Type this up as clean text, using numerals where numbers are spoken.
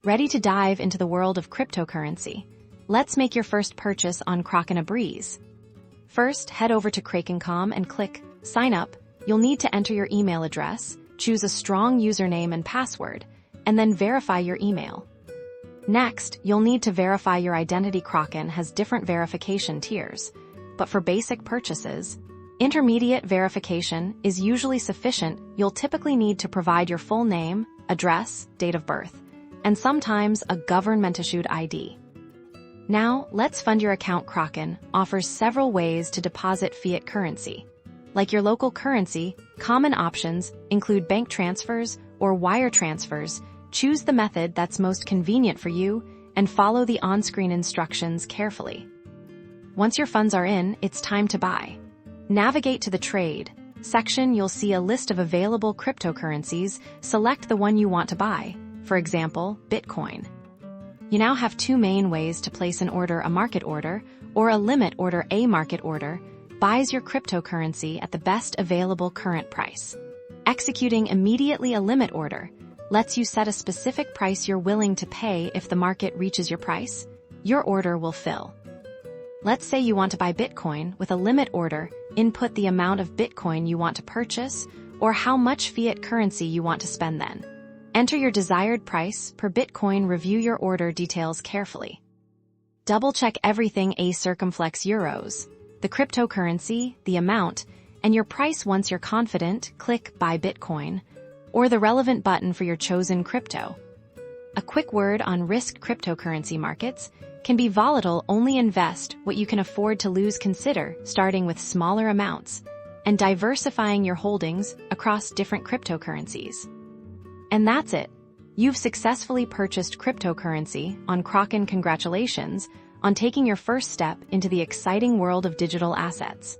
Ready to dive into the world of cryptocurrency? Let's make your first purchase on Kraken a breeze. First, head over to Kraken.com and click Sign Up. You'll need to enter your email address, choose a strong username and password, and then verify your email. Next, you'll need to verify your identity. Kraken has different verification tiers, but for basic purchases, intermediate verification is usually sufficient. You'll typically need to provide your full name, address, date of birth, and sometimes a government-issued ID. Now, let's fund your account. Kraken offers several ways to deposit fiat currency. Like your local currency, common options include bank transfers or wire transfers. Choose the method that's most convenient for you and follow the on-screen instructions carefully. Once your funds are in, it's time to buy. Navigate to the Trade section. You'll see a list of available cryptocurrencies. Select the one you want to buy, for example, Bitcoin. You now have two main ways to place an order: a market order or a limit order. A market order buys your cryptocurrency at the best available current price. Executing immediately. A limit order lets you set a specific price you're willing to pay. If the market reaches your price, your order will fill. Let's say you want to buy Bitcoin. With a limit order, input the amount of Bitcoin you want to purchase or how much fiat currency you want to spend. Then enter your desired price per Bitcoin. Review your order details carefully. Double-check everything: a circumflex euros, the cryptocurrency, the amount, and your price. Once you're confident, click Buy Bitcoin or the relevant button for your chosen crypto. A quick word on risk: cryptocurrency markets can be volatile. Only invest what you can afford to lose. Consider starting with smaller amounts and diversifying your holdings across different cryptocurrencies. And that's it. You've successfully purchased cryptocurrency on Kraken. Congratulations on taking your first step into the exciting world of digital assets.